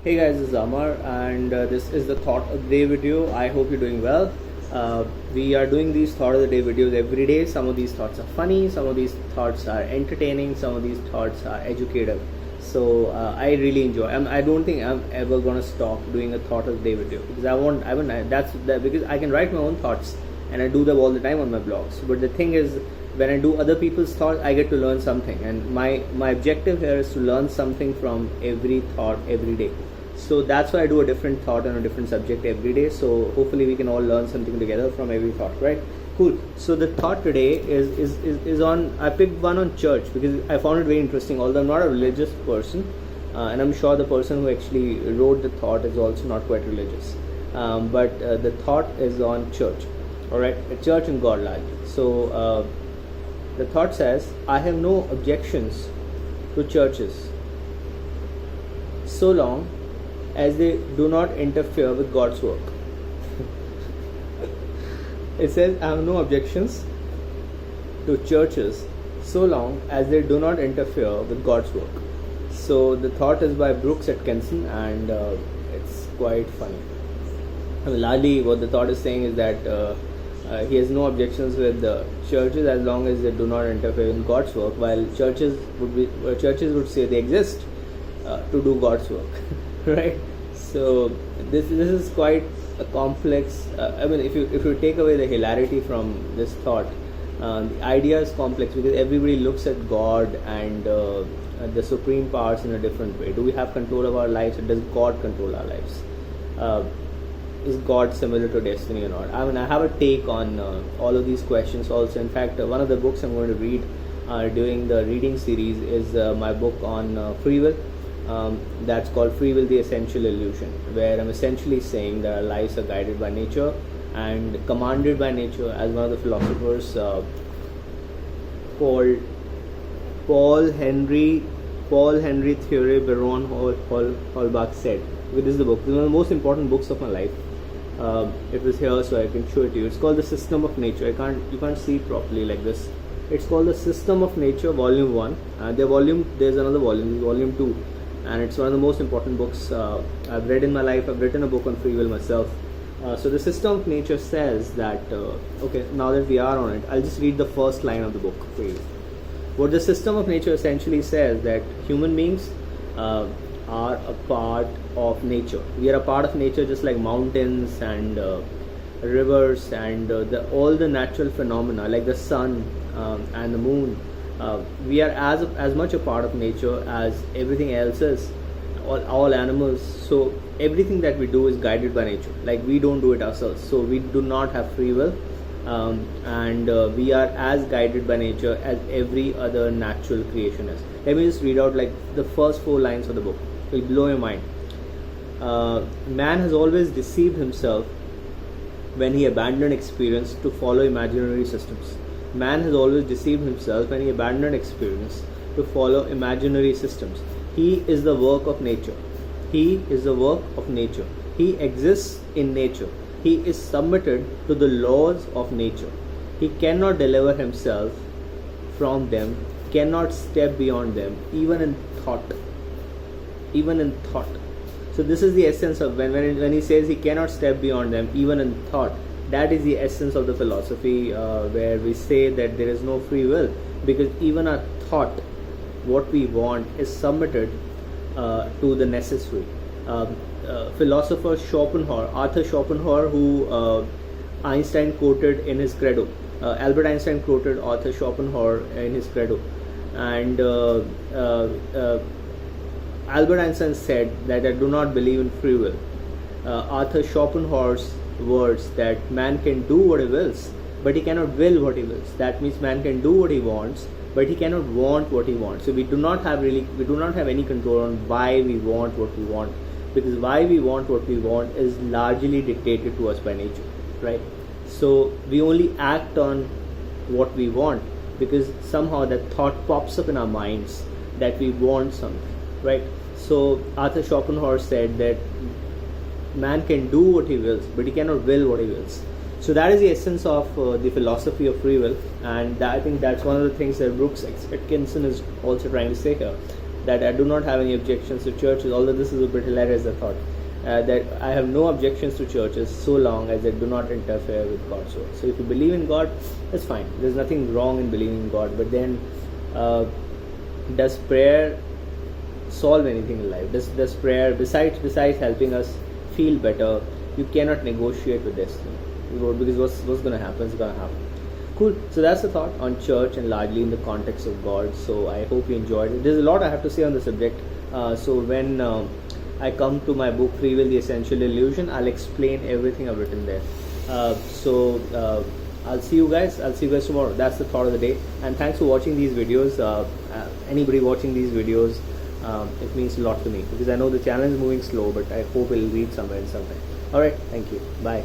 Hey guys, this is Amar, and this is the Thought of the Day video. I hope you're doing well. We are doing these Thought of the Day videos every day. Some of these thoughts are funny, some of these thoughts are entertaining, some of these thoughts are educative. So I really enjoy. I don't think I'm ever gonna stop doing a Thought of the Day video because because I can write my own thoughts and I do them all the time on my blogs. But the thing is, when I do other people's thoughts, I get to learn something, and my objective here is to learn something from every thought every day. So that's why I do a different thought on a different subject every day. So hopefully we can all learn something together from every thought, right? Cool. So the thought today is on. I picked one on church because I found it very interesting. Although I'm not a religious person, and I'm sure the person who actually wrote the thought is also not quite religious. But the thought is on church. All right, church and God largely. So the thought says, "I have no objections to churches, so long as they do not interfere with God's work." It says, "I have no objections to churches so long as they do not interfere with God's work." So the thought is by Brooks Atkinson, and it's quite funny. I mean, largely what the thought is saying is that he has no objections with churches as long as they do not interfere in God's work, while churches would say they exist to do God's work. Right? So this is quite a complex. I mean, if you take away the hilarity from this thought, the idea is complex because everybody looks at God and the supreme powers in a different way. Do we have control of our lives, or does God control our lives? Is God similar to destiny or not? I mean, I have a take on all of these questions also. In fact, one of the books I'm going to read during the reading series is my book on free will. That's called Free Will, the Essential Illusion, where I'm essentially saying that our lives are guided by nature and commanded by nature, as one of the philosophers called Paul Henry Theory Baron Holbach said. This is the book. This is one of the most important books of my life. It was here, so I can show it to you. It's called The System of Nature. You can't see it properly like this. It's called The System of Nature, Volume 1. There's another volume, Volume 2. And it's one of the most important books I've read in my life. I've written a book on free will myself. So the System of Nature says that, okay, now that we are on it, I'll just read the first line of the book for you. What the System of Nature essentially says that human beings are a part of nature. We are a part of nature, just like mountains and rivers and all the natural phenomena like the sun and the moon. We are as much a part of nature as everything else is, all animals. So everything that we do is guided by nature. Like, we don't do it ourselves, so we do not have free will, and we are as guided by nature as every other natural creation is. Let me just read out like the first 4 lines of the book. It will blow your mind. Man has always deceived himself when he abandoned experience to follow imaginary systems. Man has always deceived himself when he abandoned experience to follow imaginary systems. He is the work of nature. He is the work of nature. He exists in nature. He is submitted to the laws of nature. He cannot deliver himself from them, cannot step beyond them, even in thought. Even in thought. So this is the essence of when he says he cannot step beyond them, even in thought. That is the essence of the philosophy, where we say that there is no free will, because even our thought, what we want, is submitted to the necessary. Philosopher Arthur Schopenhauer, who Einstein quoted in his credo. Albert Einstein quoted Arthur Schopenhauer in his credo, and Albert Einstein said that I do not believe in free will. Arthur Schopenhauer's words that man can do what he wills, but he cannot will what he wills. That means man can do what he wants, but he cannot want what he wants. So we do not have any control on why we want what we want, because why we want what we want is largely dictated to us by nature, right? So we only act on what we want because somehow that thought pops up in our minds that we want something, right? So Arthur Schopenhauer said that man can do what he wills, but he cannot will what he wills. So that is the essence of the philosophy of free will, and I think that's one of the things that Brooks Atkinson is also trying to say here. that I do not have any objections to churches, although this is a bit hilarious, I thought. That I have no objections to churches so long as they do not interfere with God's word. So if you believe in God, that's fine. There's nothing wrong in believing in God. But then, does prayer solve anything in life? Does prayer, besides helping us feel better, you cannot negotiate with destiny, because what's going to happen is going to happen. Cool. So that's the thought on church, and largely in the context of God. So I hope you enjoyed it. There's a lot I have to say on the subject. So when I come to my book Free Will, The Essential Illusion, I'll explain everything I've written there. I'll see you guys tomorrow. That's the thought of the day, and thanks for watching these videos. Anybody watching these videos, it means a lot to me, because I know the channel is moving slow, but I hope it'll reach somewhere in some time. Alright, thank you. Bye.